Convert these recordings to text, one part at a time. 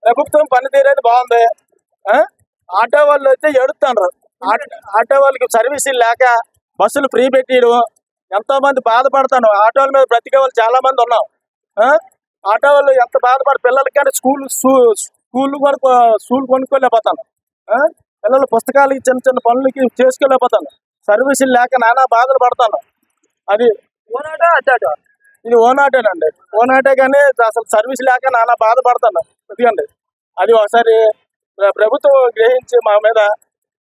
ప్రభుత్వం పనితీరు అయితే బాగుంది. ఆటో వాళ్ళు అయితే ఎడుతున్నారు. ఆటో వాళ్ళకి సర్వీసులు లేక బస్సులు ఫ్రీ పెట్టియడం, ఎంతో మంది బాధపడతాను. ఆటోల మీద బ్రతికే వాళ్ళు చాలా మంది ఉన్నాం. ఆటో వాళ్ళు ఎంత బాధపడి పిల్లలకి కానీ స్కూల్ కొనుక్కోలేకపోతాను. పిల్లలు పుస్తకాలకి చిన్న చిన్న పనులకి చేసుకోలేకపోతాను. సర్వీసులు లేక నానా బాధలు పడతాను. అది ఓనాటో అద్దాటో ఇది ఓనాటేనండి. ఓనాటే కానీ అసలు సర్వీస్ లేక నానా బాధపడతాను. ఎందుకండి అది ఒకసారి ప్రభుత్వం గ్రహించి మా మీద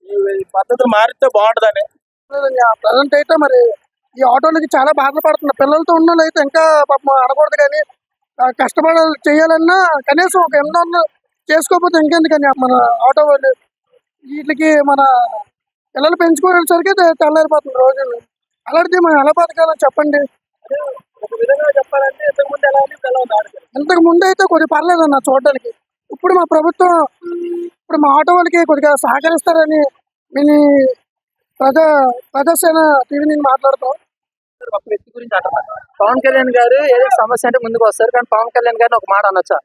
ఈ పద్ధతులు మారితే బాగుంటుందని. ప్రజెంట్ అయితే మరి ఈ ఆటోలకి చాలా బాధపడుతున్నారు. పిల్లలతో ఉన్న వాళ్ళు అయితే ఇంకా పాపం అనకూడదు, కానీ కష్టపడ చేయాలన్నా కనీసం ఒక 800 చేసుకోకపోతే ఇంకెందుకని మన ఆటో వాళ్ళు వీటికి మన పిల్లలు పెంచుకోవడానికి తెల్లారిపోతుంది రోజులు. అలాంటిది మనం ఎలా బతకాలని చెప్పండి. ఒక విధంగా చెప్పాలంటే ఇంతకుముందు ఎలా ఉంది తెలవదు. ఇంతకు ముందు అయితే కొద్దిగా పర్లేదన్న చూడడానికి. ఇప్పుడు మా ప్రభుత్వం ఇప్పుడు మా ఆటో వాళ్ళకి కొద్దిగా సహకరిస్తారని నేను ప్రదర్శన టీవీ నుంచి మాట్లాడుతాం. ఒక వ్యక్తి గురించి అంటున్నారు. పవన్ కళ్యాణ్ గారు ఏదో సమస్య అంటే ముందుకు వస్తారు, కానీ పవన్ కళ్యాణ్ గారిని ఒక మాట అనొచ్చా?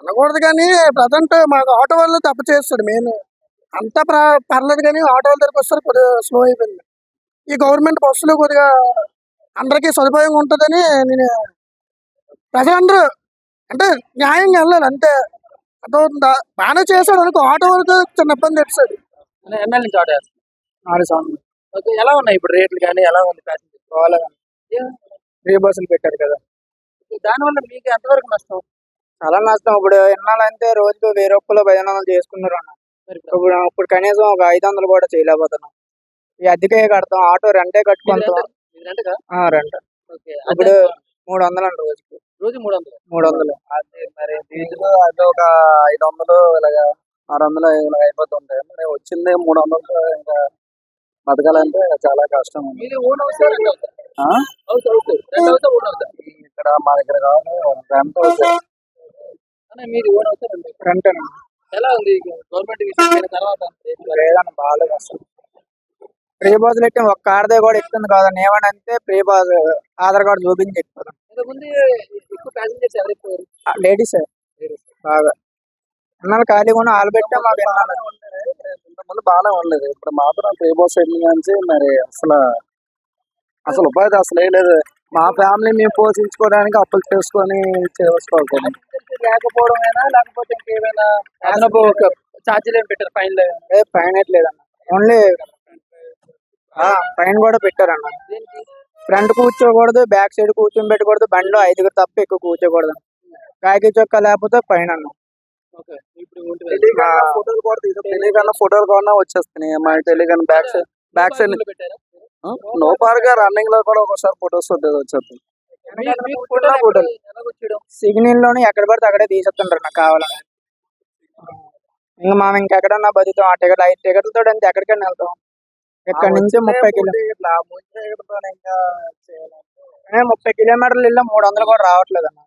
అనకూడదు, కానీ ప్రజెంట్ మాకు ఆటో వాళ్ళు తప్పు చేస్తాడు. మేము అంతా పర్లేదు, కానీ ఆటో వాళ్ళ దగ్గరికి వస్తారు కొద్దిగా స్లో అయిపోయింది. ఈ గవర్నమెంట్ బస్సులు కొద్దిగా అందరికీ సదుపాయంగా ఉంటుందని నేను ప్రజలందరూ అంటే న్యాయంగా వెళ్ళాలి అంతే. అర్థమవుతుందా? బాగానే చేశాడు అనుకో, ఆటో వాళ్ళకి చిన్న ఇబ్బంది తెచ్చాడు. ఎమ్మెల్యే నుంచి ఆటో వేస్తారు. ఓకే, ఎలా ఉన్నాయి ఇప్పుడు రేట్లు కానీ, ఎలా ఉంది ప్యాసింజర్? ఫ్రీ బస్సులు పెట్టారు కదా, దానివల్ల మీకు ఎంతవరకు నష్టం? చాలా నష్టం. ఇప్పుడు ఎన్నాళ్ళంటే రోజుకు 1000 రూపాయలు 1500 చేసుకున్నారు అన్న. ఇప్పుడు కనీసం ఒక 500 కూడా చేయలేకపోతున్నాం. ఈ అద్దెకే కడతాం, ఆటో రెంటే కట్టుకుంటాం. రెంట్ ఇప్పుడు 300 అండి రోజుకి. రోజు 300. 300 అది మరి డీజిల్ అది ఒక 500 ఇలాగా 600 ఇలా అయిపోతుంటాయి. మరి వచ్చింది 300 ఇంకా బతకాలంటే చాలా కష్టం. మీరు ఓన్ హౌస్ రెంట్ అవుతా? ఇక్కడ మా దగ్గర కావాలి రెంట్ అవుతాయి. మీరు ఓన్ హౌస్ రెంట్ ఎలా ఉంది గవర్నమెంట్ తర్వాత? లేదన్న బాగాలేదు అసలు. ఫ్రీ బస్సులు ఎట్టి ఒక కార్దే కూడా ఎక్కుతుంది కాదండి. ఏమని అంటే ఫ్రీ బస్ ఆధార్ కార్డు చూపించి ఎక్కుతారు. ఇంతకుముందు ఎక్కువ ప్యాసింజర్స్ ఎవరు ఎక్కువ? లేడీస్ బాగా ఎన్నాళ్ళు ఖాళీగా ఉన్న వాళ్ళు పెట్టే మాకు ఇంతకుముందు బాగానే ఉండేది. ఇప్పుడు మాత్రం ఫ్రీ బస్ వెళ్ళిన నుంచి మరి అసలు ఉపాధి అసలు లేదు. మా ఫ్యామిలీ మేము పోషించుకోవడానికి అప్పులు చేసుకొని చేసుకోవాలి. లేకపోవడమేనా లేకపోతే ఇంకేమైనా ఛార్జీలు ఏమి పెట్టారు? ఫైన్ లేదన్న, ఓన్లీ ఫైన్ కూడా పెట్టారన్న. ఫ్రంట్ కూర్చోకూడదు, బ్యాక్ సైడ్ కూర్చొని పెట్టకూడదు, బండిలో 5గురు తప్ప ఎక్కువ కూర్చోకూడదు. కాకి చొక్కా లేకపోతే ఫైన్ అన్న. టెలికన్నా ఫోటోలు కూడా వచ్చేస్తున్నాయి. మా టెలికన్ బ్యాక్ సైడ్ నో పార్గా రన్నింగ్ లో కూడా ఒకసారి ఫోటోస్ వచ్చేస్తుంది. సిగ్నల్ లోనే ఎక్కడ పడితే అక్కడే తీసేస్తుంటారు నాకు కావాలని. ఇంకా మనం ఇంకెక్కడన్నా బతుకుతాం. ఆ టికెట్ 5 టికెట్లతో అంతే ఎక్కడికైనా వెళ్తాం. ఇక్కడ నుంచి 30 కిలోమీటర్లు 30 కిలోమీటర్లు వెళ్ళా 300 కూడా రావట్లేదు అన్న.